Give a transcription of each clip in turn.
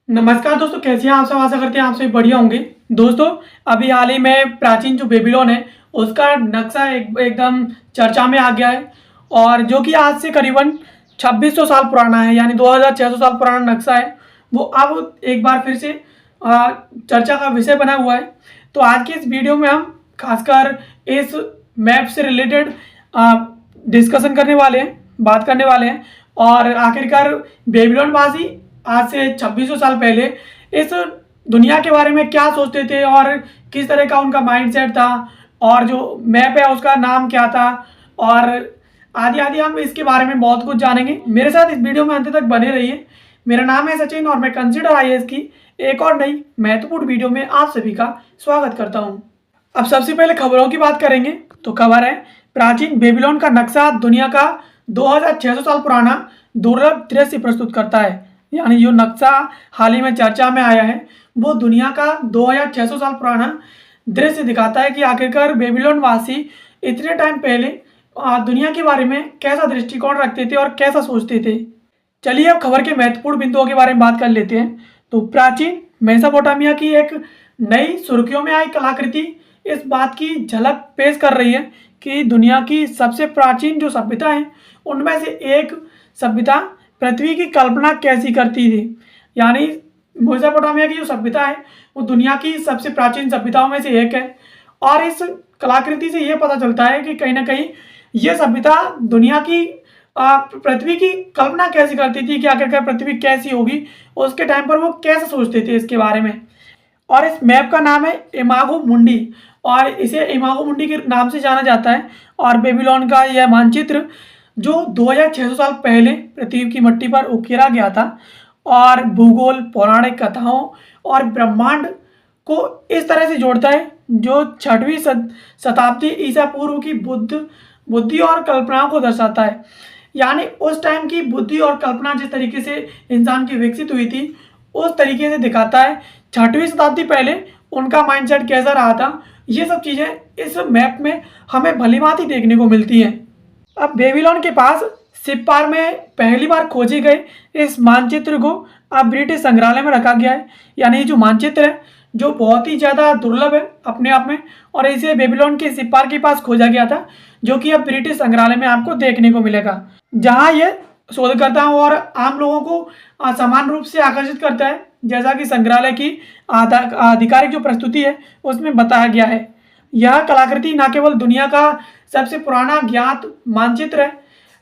नमस्कार दोस्तों, कैसे हैं आप सब। आशा करते हैं आप सभी बढ़िया होंगे। दोस्तों, अभी हाल ही में प्राचीन जो बेबीलोन है उसका नक्शा एकदम चर्चा में आ गया है। और जो कि आज से करीबन 2600 साल पुराना है, यानी 2600 साल पुराना नक्शा है। वो अब एक बार फिर से चर्चा का विषय बना हुआ है। तो आज के इस वीडियो में हम खासकर इस मैप से रिलेटेड डिस्कशन करने वाले हैं, बात करने वाले हैं। और आखिरकार बेबीलोन वासी आज से 2600 साल पहले इस दुनिया के बारे में क्या सोचते थे और किस तरह का उनका माइंडसेट था, और जो मैप है उसका नाम क्या था, और आदि आदि हम इसके बारे में बहुत कुछ जानेंगे। मेरे साथ इस वीडियो में अंत तक बने रहिए। मेरा नाम है सचिन और मैं कंसिडर आईएएस की एक और नई महत्वपूर्ण वीडियो में आप सभी का स्वागत करता हूं। अब सबसे पहले खबरों की बात करेंगे। तो खबर है, प्राचीन बेबीलोन का नक्शा दुनिया का 2600 साल पुराना दुर्लभ दृश्य प्रस्तुत करता है। यानी जो नक्शा हाल ही में चर्चा में आया है वो दुनिया का 2600 साल पुराना दृश्य दिखाता है कि आखिरकार बेबीलोन वासी इतने टाइम पहले दुनिया के बारे में कैसा दृष्टिकोण रखते थे और कैसा सोचते थे। चलिए अब खबर के महत्वपूर्ण बिंदुओं के बारे में बात कर लेते हैं। तो प्राचीन मेसोपोटामिया की एक नई सुर्खियों में आई कलाकृति इस बात की झलक पेश कर रही है कि दुनिया की सबसे प्राचीन जो सभ्यता है उनमें से एक सभ्यता पृथ्वी की कल्पना कैसी करती थी। यानी मेसोपोटामिया की जो सभ्यता है वो दुनिया की सबसे प्राचीन सभ्यताओं में से एक है। और इस कलाकृति से ये पता चलता है कि कहीं ना कहीं ये सभ्यता दुनिया की पृथ्वी की कल्पना कैसी करती थी कि आखिरकार पृथ्वी कैसी होगी, उसके टाइम पर वो कैसे सोचते थे इसके बारे में। और इस मैप का नाम है इमागो मुंडी, और इसे इमागो मुंडी के नाम से जाना जाता है। और बेबीलोन का यह मानचित्र जो 2600 साल पहले पृथ्वी की मिट्टी पर उकेरा गया था और भूगोल, पौराणिक कथाओं और ब्रह्मांड को इस तरह से जोड़ता है जो 6वीं शताब्दी ईसा पूर्व की बुद्धि और कल्पनाओं को दर्शाता है। यानी उस टाइम की बुद्धि और कल्पना जिस तरीके से इंसान की विकसित हुई थी उस तरीके से दिखाता है 6वीं शताब्दी पहले उनका माइंडसेट कैसा रहा था। ये सब चीज़ें इस मैप में हमें भलीभांति देखने को मिलती हैं। अब बेबीलोन के पास सिप्पार में पहली बार खोजे गए इस मानचित्र को अब ब्रिटिश संग्रहालय में रखा गया है। यानी जो मानचित्र है जो बहुत ही ज़्यादा दुर्लभ है अपने आप में, और इसे बेबीलोन के सिप्पार के पास खोजा गया था जो कि अब ब्रिटिश संग्रहालय में आपको देखने को मिलेगा, जहाँ ये शोधकर्ताओं और आम लोगों को समान रूप से आकर्षित करता है, जैसा कि संग्रहालय की आधिकारिक जो प्रस्तुति है उसमें बताया गया है। यह कलाकृति न केवल दुनिया का सबसे पुराना ज्ञात मानचित्र है,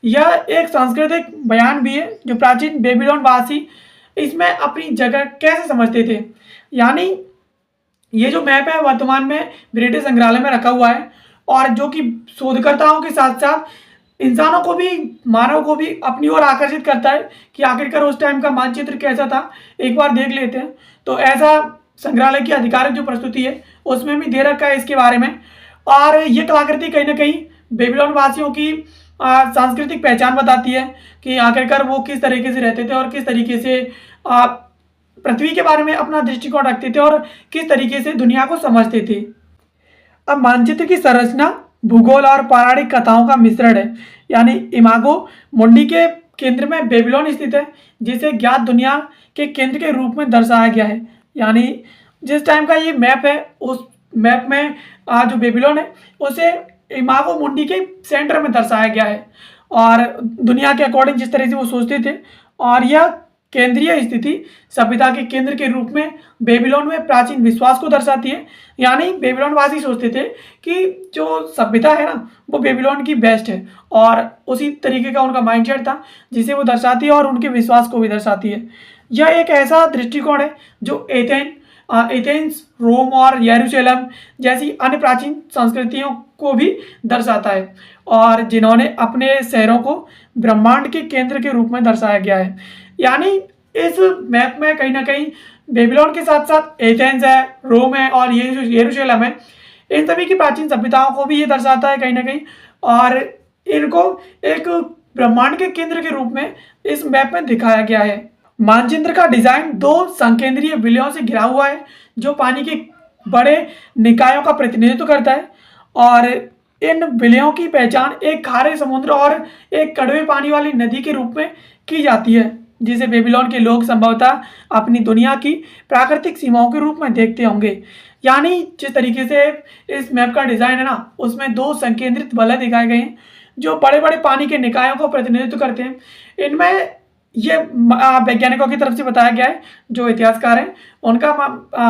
यह एक सांस्कृतिक बयान भी है जो प्राचीन बेबीलोन वासी इसमें अपनी जगह कैसे समझते थे। यानी ये जो मैप है वर्तमान में ब्रिटिश संग्रहालय में रखा हुआ है, और जो कि शोधकर्ताओं के साथ साथ इंसानों को भी, मानव को भी अपनी ओर आकर्षित करता है कि आखिरकार उस टाइम का मानचित्र कैसा था, एक बार देख लेते हैं। तो ऐसा संग्रहालय की आधिकारिक जो प्रस्तुति है उसमें भी दे रखा है इसके बारे में। और ये कलाकृति कहीं ना कहीं बेबीलोन वासियों की सांस्कृतिक पहचान बताती है कि आखिरकार वो किस तरीके से रहते थे और किस तरीके से पृथ्वी के बारे में अपना दृष्टिकोण रखते थे और किस तरीके से दुनिया को समझते थे। अब मानचित्र की संरचना भूगोल और पौराणिक कथाओं का मिश्रण है। यानी इमागो मुंडी के केंद्र में बेबीलोन स्थित है, जिसे ज्ञात दुनिया के केंद्र के रूप में दर्शाया गया है। यानी जिस टाइम का ये मैप है उस मैप में जो बेबीलोन है उसे इमागो मुंडी के सेंटर में दर्शाया गया है, और दुनिया के अकॉर्डिंग जिस तरह से वो सोचते थे। और यह केंद्रीय स्थिति सभ्यता के केंद्र के रूप में बेबीलोन में प्राचीन विश्वास को दर्शाती है। यानी बेबीलोन वासी सोचते थे कि जो सभ्यता है ना वो बेबीलोन की बेस्ट है, और उसी तरीके का उनका माइंडसेट था जिसे वो दर्शाती है और उनके विश्वास को भी दर्शाती है। यह एक ऐसा दृष्टिकोण है जो एथेंस, रोम और यरूशलेम जैसी अन्य प्राचीन संस्कृतियों को भी दर्शाता है, और जिन्होंने अपने शहरों को ब्रह्मांड के केंद्र के रूप में दर्शाया गया है। यानी इस मैप में कहीं ना कहीं बेबीलोन के साथ साथ एथेंस है, रोम है और ये जो यरूशलेम है, इन सभी की प्राचीन सभ्यताओं को भी ये दर्शाता है कहीं ना कहीं, और इनको एक ब्रह्मांड के केंद्र के रूप में इस मैप में दिखाया गया है। मानचित्र का डिजाइन 2 संकेंद्रीय विलयों से घिरा हुआ है जो पानी के बड़े निकायों का प्रतिनिधित्व करता है, और इन विलयों की पहचान एक खारे समुद्र और एक कड़वे पानी वाली नदी के रूप में की जाती है। जिसे बेबीलोन के लोग संभवतः अपनी दुनिया की प्राकृतिक सीमाओं के रूप में देखते होंगे। यानी जिस तरीके से इस मैप का डिज़ाइन है ना, उसमें 2 संकेंद्रित वलय दिखाए गए हैं जो बड़े-बड़े पानी के निकायों को प्रतिनिधित्व करते हैं। इनमें ये वैज्ञानिकों की तरफ से बताया गया है, जो इतिहासकार हैं, उनका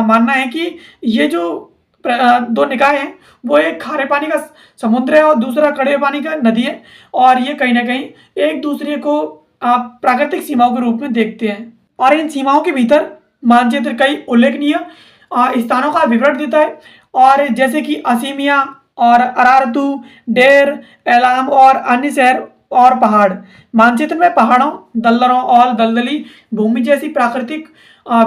मानना है कि ये जो 2 निकाय हैं, वो एक खारे पानी का समुद्र है और दूसरा कड़वे पानी का नदी है, और ये कहीं न कहीं एक दूसरे को प्राकृतिक सीमाओं के रूप में देखते हैं। और इन सीमाओं के भीतर मानचित्र कई उल्लेखनीय स्थानों का विवरण देता है, और जैसे कि असीमिया और अरारतू, डेर, एलाम और अन्य शहर और पहाड़। मानचित्र में पहाड़ों, दलदलों और दलदली भूमि जैसी प्राकृतिक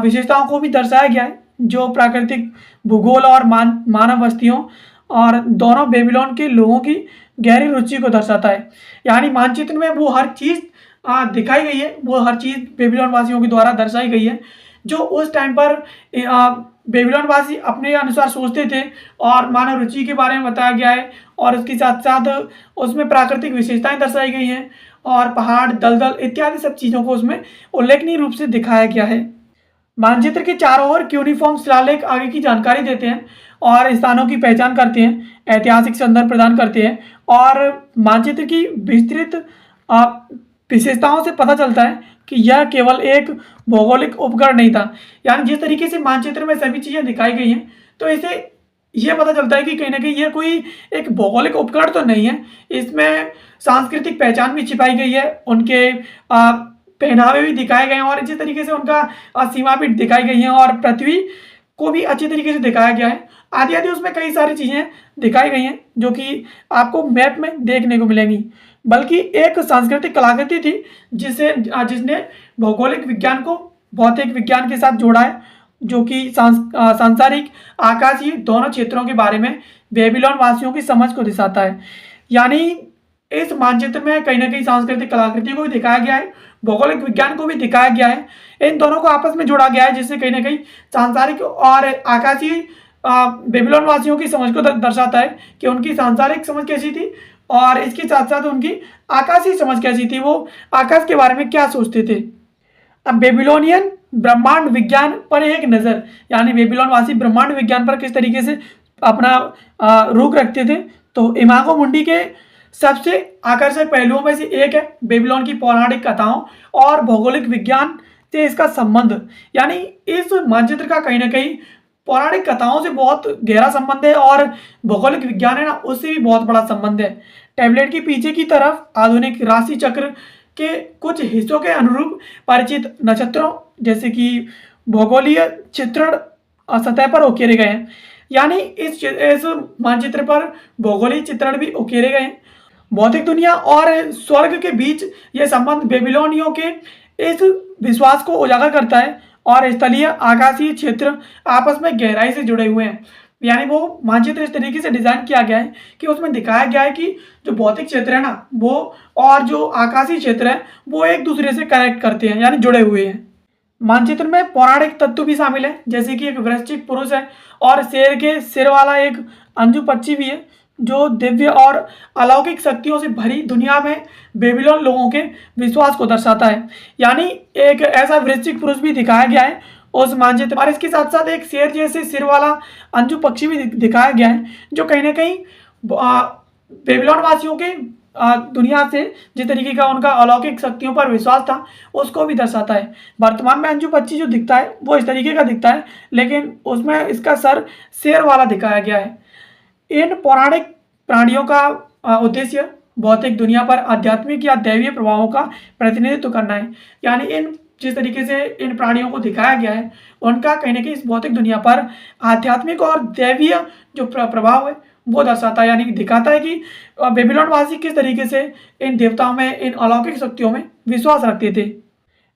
विशेषताओं को भी दर्शाया गया है, जो प्राकृतिक भूगोल और मानव बस्तियों और दोनों बेबीलोन के लोगों की गहरी रुचि को दर्शाता है। यानी मानचित्र में वो हर चीज़ दिखाई गई है, वो हर चीज़ बेबीलोन वासियों के द्वारा दर्शाई गई है, जो उस टाइम पर बेबीलोन वासी अपने अनुसार सोचते थे, और मानव रुचि के बारे में बताया गया है, और उसके साथ साथ उसमें प्राकृतिक विशेषताएं दर्शाई गई हैं, और पहाड़, दलदल इत्यादि सब चीज़ों को उसमें उल्लेखनीय रूप से दिखाया गया है। मानचित्र के चारों ओर क्यूनिफॉर्म शिलालेख आगे की जानकारी देते हैं और स्थानों की पहचान करते हैं, ऐतिहासिक संदर्भ प्रदान करते हैं, और मानचित्र की विस्तृत विशेषताओं से पता चलता है कि यह केवल एक भौगोलिक उपकरण नहीं था। यानी जिस तरीके से मानचित्र में सभी चीज़ें दिखाई गई हैं, तो इसे ये पता चलता है कि कहीं ना कहीं यह कोई एक भौगोलिक उपकरण तो नहीं है, इसमें सांस्कृतिक पहचान भी छिपाई गई है, उनके पहनावे भी दिखाए गए हैं, और जिस तरीके से उनका सीमा भी दिखाई गई है, और पृथ्वी को भी अच्छी तरीके से दिखाया गया है, आदि आदि उसमें कई सारी चीज़ें दिखाई गई हैं जो कि आपको मैप में देखने को मिलेंगी। बल्कि एक सांस्कृतिक कलाकृति थी जिसने भौगोलिक विज्ञान को भौतिक विज्ञान के साथ जोड़ा है, जो कि सांसारिक आकाशीय दोनों क्षेत्रों के बारे में बेबीलोन वासियों की समझ को दर्शाता है। यानी इस मानचित्र में कहीं ना कहीं सांस्कृतिक कलाकृति को भी दिखाया गया है, भौगोलिक विज्ञान को भी दिखाया गया है, इन दोनों को आपस में जोड़ा गया है, जिससे कहीं ना कहीं सांसारिक और आकाशीय बेबीलोन वासियों की समझ को दर्शाता है कि उनकी सांसारिक समझ कैसी थी, और इसके साथ साथ उनकी आकाशीय समझ कैसी थी, वो आकाश के बारे में क्या सोचते थे। अब बेबीलोनियन ब्रह्मांड विज्ञान पर एक नज़र, यानी बेबीलोन वासी ब्रह्मांड विज्ञान पर किस तरीके से अपना रुख रखते थे। तो इमागो मुंडी के सबसे आकर्षक पहलुओं में से एक है बेबीलोन की पौराणिक कथाओं और भौगोलिक विज्ञान से इसका संबंध। यानी इस मानचित्र का कहीं ना कहीं पौराणिक कथाओं से बहुत गहरा संबंध है, और भौगोलिक विज्ञान है ना, उससे भी बहुत बड़ा संबंध है। टैबलेट के पीछे की तरफ आधुनिक राशि चक्र के कुछ हिस्सों के अनुरूप परिचित नक्षत्रों जैसे कि भौगोलिक चित्रण सतह पर उकेरे गए हैं। यानी इस मानचित्र पर भौगोलिक चित्रण भी उकेरे गए हैं। भौतिक दुनिया और स्वर्ग के बीच यह संबंध बेबीलोनियों के इस विश्वास को उजागर करता है, और स्थलीय आकाशीय क्षेत्र आपस में गहराई से जुड़े हुए हैं। यानी वो मानचित्र इस तरीके से डिजाइन किया गया है कि उसमें दिखाया गया है कि जो भौतिक क्षेत्र है ना, वो और जो आकाशीय क्षेत्र है वो एक दूसरे से कनेक्ट करते हैं, यानी जुड़े हुए हैं। मानचित्र में पौराणिक तत्व भी शामिल है, जैसे कि एक वृश्चिक पुरुष है और शेर के सिर वाला एक अंजू पक्षी भी है, जो दिव्य और अलौकिक शक्तियों से भरी दुनिया में बेबीलोन लोगों के विश्वास को दर्शाता है। यानी एक ऐसा वृश्चिक पुरुष भी दिखाया गया है उस मानचित्र, और इसके साथ साथ एक शेर जैसे सिर वाला अंजू पक्षी भी दिखाया गया है, जो कहीं ना कहीं बेबीलोन वासियों के दुनिया से जिस तरीके का उनका अलौकिक शक्तियों पर विश्वास था उसको भी दर्शाता है। वर्तमान में अंजू पक्षी जो दिखता है वो इस तरीके का दिखता है, लेकिन उसमें इसका सर शेर वाला दिखाया गया है। इन पौराणिक प्राणियों का उद्देश्य भौतिक दुनिया पर आध्यात्मिक या दैवीय प्रभावों का प्रतिनिधित्व करना है। यानी इन जिस तरीके से इन प्राणियों को दिखाया गया है, उनका कहीं ना कहीं इस भौतिक दुनिया पर आध्यात्मिक और दैवीय जो प्रभाव है वो दर्शाता है, यानी दिखाता है कि बेबीलोन वासी किस तरीके से इन देवताओं में, इन अलौकिक शक्तियों में विश्वास रखते थे।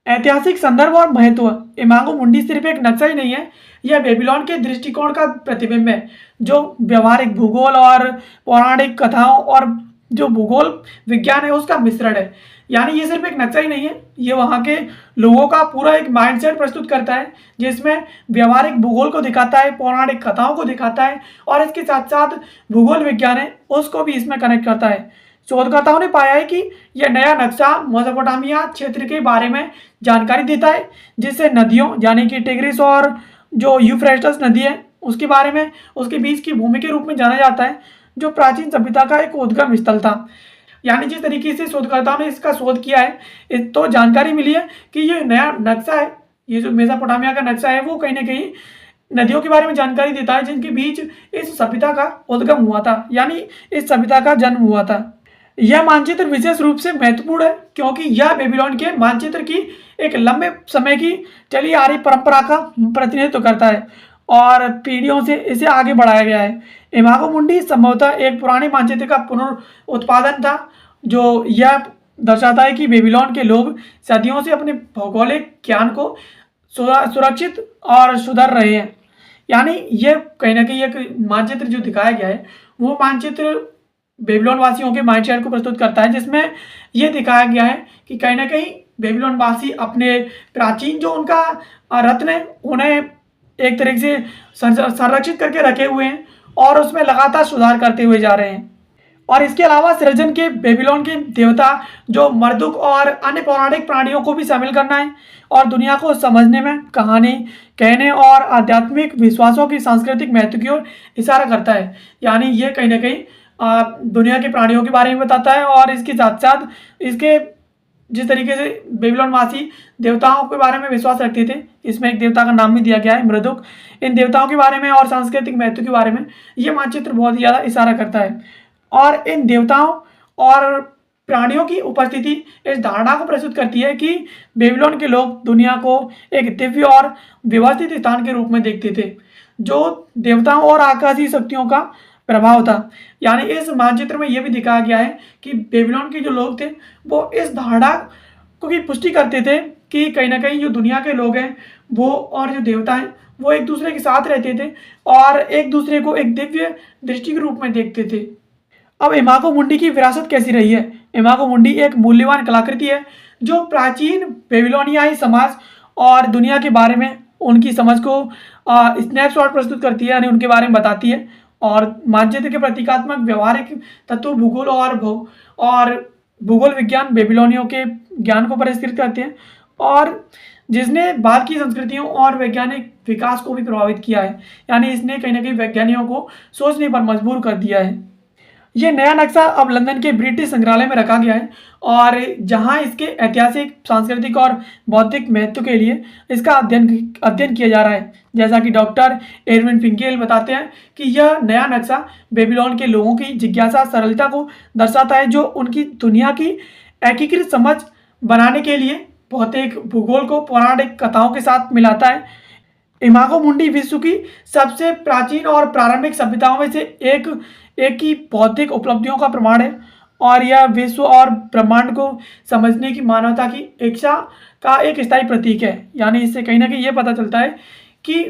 ऐतिहासिक संदर्भ और महत्व। इमागो मुंडी सिर्फ एक नक्शा ही नहीं है, यह बेबीलोन के दृष्टिकोण का प्रतिबिंब है, जो व्यवहारिक भूगोल और पौराणिक कथाओं और जो भूगोल विज्ञान है उसका मिश्रण है। यानी ये सिर्फ एक नक्शा ही नहीं है, ये वहाँ के लोगों का पूरा एक माइंडसेट प्रस्तुत करता है, जिसमें व्यवहारिक भूगोल को दिखाता है, पौराणिक कथाओं को दिखाता है, और इसके साथ साथ भूगोल विज्ञान है उसको भी इसमें कनेक्ट करता है। शोधकर्ताओं ने पाया है कि यह नया नक्शा मेसोपोटामिया क्षेत्र के बारे में जानकारी देता है, जिससे नदियों यानी कि टिग्रिस और जो यूफ्रेटस नदी है उसके बारे में, उसके बीच की भूमि के रूप में जाना जाता है, जो प्राचीन सभ्यता का एक उद्गम स्थल था। यानी जिस तरीके से शोधकर्ताओं ने इसका शोध किया है, तो जानकारी मिली है कि ये नया नक्शा है, ये जो मेसोपोटामिया का नक्शा है वो कहीं ना कहीं नदियों के बारे में जानकारी देता है, जिनके बीच इस सभ्यता का उद्गम हुआ था, यानी इस सभ्यता का जन्म हुआ था। यह मानचित्र विशेष रूप से महत्वपूर्ण है क्योंकि यह बेबीलोन के मानचित्र की एक लंबे समय की चली आ रही परंपरा का प्रतिनिधित्व करता है और पीढ़ियों से इसे आगे बढ़ाया गया है। इमागो मुंडी संभवतः एक पुराने मानचित्र का पुनरुत्पादन था, जो यह दर्शाता है कि बेबीलोन के लोग सदियों से अपने भौगोलिक ज्ञान को सुरक्षित और सुधार रहे हैं। यानी यह कहीं ना कहीं एक मानचित्र जो दिखाया गया है वो मानचित्र बेबीलोन वासियों के माइंडसेट को प्रस्तुत करता है, जिसमें यह दिखाया गया है कि कहीं ना कहीं बेबीलोन वासी अपने प्राचीन जो उनका रत्न है उन्हें एक तरीके से संरक्षित करके रखे हुए हैं और उसमें लगातार सुधार करते हुए जा रहे हैं। और इसके अलावा सृजन के बेबीलोन के देवता जो मर्दुक और अन्य पौराणिक प्राणियों को भी शामिल करना है और दुनिया को समझने में कहानी कहने और आध्यात्मिक विश्वासों की सांस्कृतिक महत्व की ओर इशारा करता है। यानी ये कहीं ना कहीं दुनिया के प्राणियों के बारे में बताता है और इसके साथ साथ इसके जिस तरीके से बेबीलोन वासी देवताओं के बारे में विश्वास रखते थे, इसमें एक देवता का नाम भी दिया गया है मृदुक। इन देवताओं के बारे में और सांस्कृतिक महत्व के बारे में ये मानचित्र बहुत ही ज़्यादा इशारा करता है और इन देवताओं और प्राणियों की उपस्थिति इस धारणा को प्रस्तुत करती है कि बेबीलोन के लोग दुनिया को एक दिव्य और व्यवस्थित स्थान के रूप में देखते थे, जो देवताओं और आकाशीय शक्तियों का प्रभाव था। यानी इस मानचित्र में यह भी दिखाया गया है कि बेबीलोन के जो लोग थे वो इस धारणा को की पुष्टि करते थे कि कहीं ना कहीं जो दुनिया के लोग हैं वो और जो देवता हैं वो एक दूसरे के साथ रहते थे और एक दूसरे को एक दिव्य दृष्टि के रूप में देखते थे। अब इमागो मुंडी की विरासत कैसी रही है? इमागो मुंडी एक मूल्यवान कलाकृति है जो प्राचीन बेबीलोनियाई समाज और दुनिया के बारे में उनकी समझ को स्नैपशॉट प्रस्तुत करती है, यानी उनके बारे में बताती है और मानचित्र के प्रतीकात्मक व्यवहारिक तत्व भूगोल और भूगोल विज्ञान बेबीलोनियों के ज्ञान को परिष्कृत करते हैं और जिसने बाद की संस्कृतियों और वैज्ञानिक विकास को भी प्रभावित किया है। यानी इसने कहीं ना कहीं वैज्ञानिकों को सोचने पर मजबूर कर दिया है। यह नया नक्शा अब लंदन के ब्रिटिश संग्रहालय में रखा गया है और जहां इसके ऐतिहासिक, सांस्कृतिक और बौद्धिक महत्व के लिए इसका अध्ययन किया जा रहा है। जैसा कि डॉक्टर एरविन फिंकेल बताते हैं कि यह नया नक्शा बेबीलोन के लोगों की जिज्ञासा, सरलता को दर्शाता है, जो उनकी दुनिया की एकीकृत समझ बनाने के लिए भौतिक भूगोल को पौराणिक कथाओं के साथ मिलाता है। इमागो मुंडी विश्व की सबसे प्राचीन और प्रारंभिक सभ्यताओं में से एक की बौद्धिक उपलब्धियों का प्रमाण है और यह विश्व और ब्रह्मांड को समझने की मानवता की इच्छा का एक स्थायी प्रतीक है। यानी इससे कहीं ना कहीं ये पता चलता है कि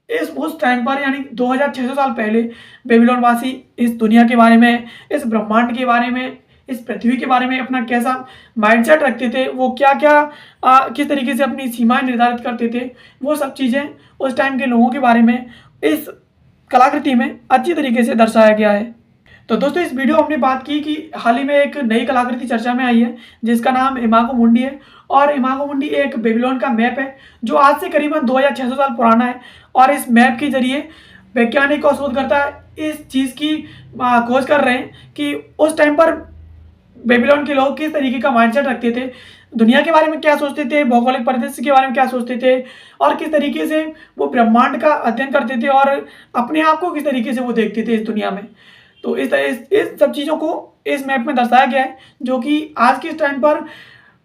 उस टाइम पर, यानी 2600 साल पहले बेबीलोन वासी इस दुनिया के बारे में, इस ब्रह्मांड के बारे में, इस पृथ्वी के बारे में अपना कैसा माइंडसेट रखते थे, वो क्या क्या किस तरीके से अपनी सीमाएं निर्धारित करते थे, वो सब चीज़ें उस टाइम के लोगों के बारे में इस कलाकृति में अच्छी तरीके से दर्शाया गया है। तो दोस्तों, इस वीडियो में हमने बात की कि हाल ही में एक नई कलाकृति चर्चा में आई है जिसका नाम इमागो मुंडी है और इमागो मुंडी एक बेबीलोन का मैप है जो आज से करीबन 2600 साल पुराना है और इस मैप के जरिए वैज्ञानिक और शोधकर्ता इस चीज़ की खोज कर रहे हैं कि उस टाइम पर बेबीलोन के लोग किस तरीके का माइंडसेट रखते थे, दुनिया के बारे में क्या सोचते थे, भौगोलिक परिदृश्य के बारे में क्या सोचते थे और किस तरीके से वो ब्रह्मांड का अध्ययन करते थे और अपने आप को किस तरीके से वो देखते थे इस दुनिया में। तो इस सब चीज़ों को इस मैप में दर्शाया गया है जो कि आज के टाइम पर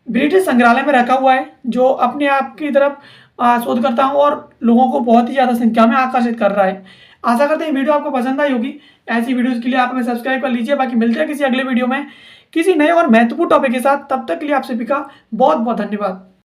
ब्रिटिश संग्रहालय में रखा हुआ है, जो अपने आप की तरफ शोधकर्ताओं और लोगों को बहुत ही ज़्यादा संख्या में आकर्षित कर रहा है। आशा करते हैं वीडियो आपको पसंद आई होगी। ऐसी वीडियोज़ के लिए आप हमें सब्सक्राइब कर लीजिए। बाकी मिलते हैं किसी अगले वीडियो में किसी नए और महत्वपूर्ण टॉपिक के साथ। तब तक के लिए आप सभी का बहुत बहुत धन्यवाद।